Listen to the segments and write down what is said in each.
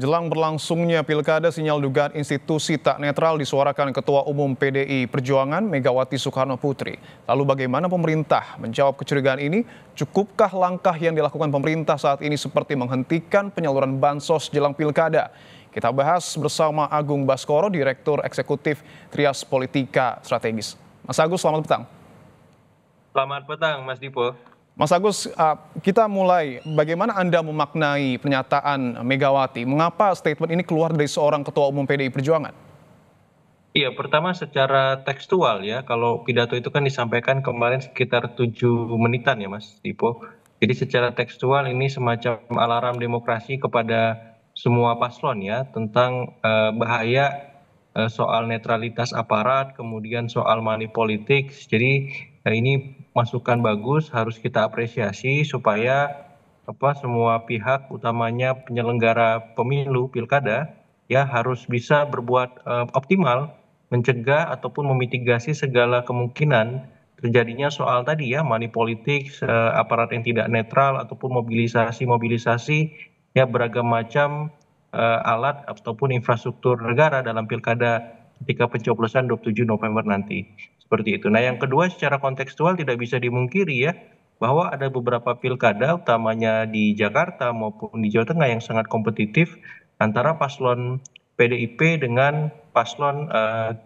Jelang berlangsungnya pilkada, sinyal dugaan institusi tak netral disuarakan Ketua Umum PDI Perjuangan Megawati Soekarno Putri. Lalu bagaimana pemerintah menjawab kecurigaan ini? Cukupkah langkah yang dilakukan pemerintah saat ini seperti menghentikan penyaluran bansos jelang pilkada? Kita bahas bersama Agung Baskoro, Direktur Eksekutif Trias Politika Strategis. Mas Agus, selamat petang. Selamat petang, Mas Dipo. Mas Agus, kita mulai. Bagaimana Anda memaknai pernyataan Megawati? Mengapa statement ini keluar dari seorang Ketua Umum PDI Perjuangan? Iya, pertama secara tekstual ya, kalau pidato itu kan disampaikan kemarin sekitar 7 menitan ya Mas Dipo. Jadi secara tekstual ini semacam alarm demokrasi kepada semua paslon ya, tentang bahaya soal netralitas aparat, kemudian soal money politics. Jadi ini masukan bagus, harus kita apresiasi supaya semua pihak, utamanya penyelenggara pemilu pilkada, ya harus bisa berbuat optimal, mencegah ataupun memitigasi segala kemungkinan terjadinya soal tadi ya money politics, aparat yang tidak netral ataupun mobilisasi ya beragam macam alat ataupun infrastruktur negara dalam pilkada ketika pencoblosan 27 November nanti. Seperti itu. Nah, yang kedua secara kontekstual tidak bisa dimungkiri ya, bahwa ada beberapa pilkada utamanya di Jakarta maupun di Jawa Tengah yang sangat kompetitif antara paslon PDIP dengan paslon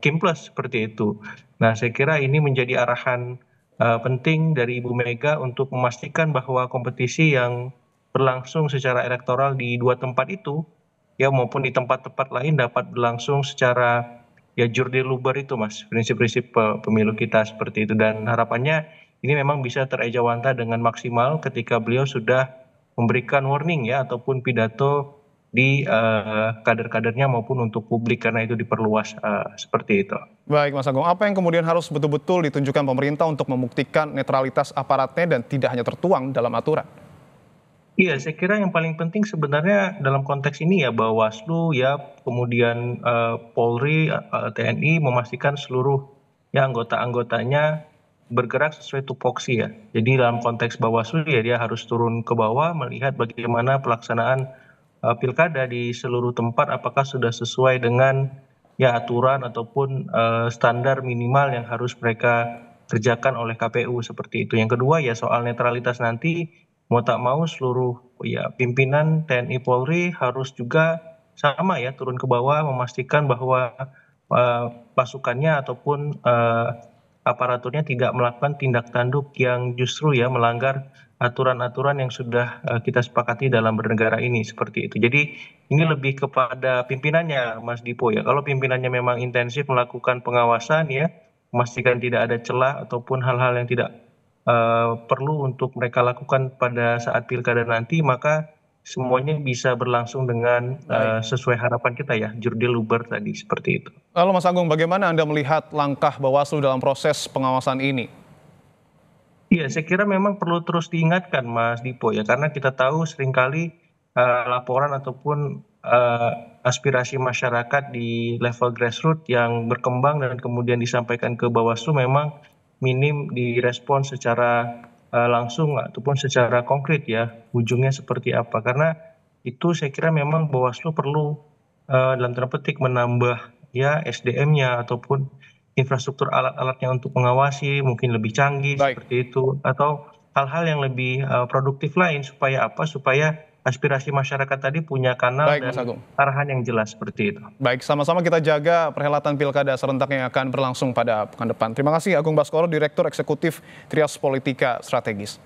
Kim Plus seperti itu. Nah, saya kira ini menjadi arahan penting dari Ibu Mega untuk memastikan bahwa kompetisi yang berlangsung secara elektoral di dua tempat itu ya maupun di tempat-tempat lain dapat berlangsung secara ya jurdil-luber itu Mas, prinsip-prinsip pemilu kita seperti itu, dan harapannya ini memang bisa terejawanta dengan maksimal ketika beliau sudah memberikan warning ya ataupun pidato di kader-kadernya maupun untuk publik karena itu diperluas seperti itu. Baik, Mas Agung. Apa yang kemudian harus betul-betul ditunjukkan pemerintah untuk membuktikan netralitas aparatnya dan tidak hanya tertuang dalam aturan? Iya, saya kira yang paling penting sebenarnya dalam konteks ini ya Bawaslu ya, kemudian Polri, TNI memastikan seluruh ya anggota-anggotanya bergerak sesuai tupoksi ya. Jadi dalam konteks Bawaslu ya dia harus turun ke bawah melihat bagaimana pelaksanaan pilkada di seluruh tempat apakah sudah sesuai dengan ya aturan ataupun standar minimal yang harus mereka kerjakan oleh KPU seperti itu. Yang kedua ya soal netralitas nanti mau tak mau seluruh ya pimpinan TNI Polri harus juga sama ya turun ke bawah memastikan bahwa pasukannya ataupun aparaturnya tidak melakukan tindak tanduk yang justru ya melanggar aturan-aturan yang sudah kita sepakati dalam bernegara ini seperti itu. Jadi ini lebih kepada pimpinannya Mas Dipo ya. Kalau pimpinannya memang intensif melakukan pengawasan ya, memastikan tidak ada celah ataupun hal-hal yang tidak perlu untuk mereka lakukan pada saat pilkada nanti, maka semuanya bisa berlangsung dengan Baik. sesuai harapan kita ya, jurdil luber tadi seperti itu. Lalu Mas Agung, bagaimana Anda melihat langkah Bawaslu dalam proses pengawasan ini? Iya, saya kira memang perlu terus diingatkan Mas Dipo ya, karena kita tahu seringkali laporan ataupun aspirasi masyarakat di level grassroots yang berkembang dan kemudian disampaikan ke Bawaslu memang minim direspon secara langsung ataupun secara konkret ya, ujungnya seperti apa. Karena itu saya kira memang Bawaslu perlu dalam tanda petik menambah ya SDM-nya ataupun infrastruktur alat-alatnya untuk mengawasi mungkin lebih canggih Baik. seperti itu, atau hal-hal yang lebih produktif lain supaya apa, supaya aspirasi masyarakat tadi punya kanal Baik, Mas dan Agung. arahan yang jelas seperti itu. Baik, sama-sama kita jaga perhelatan pilkada serentak yang akan berlangsung pada pekan depan. Terima kasih Agung Baskoro, Direktur Eksekutif Trias Politika Strategis.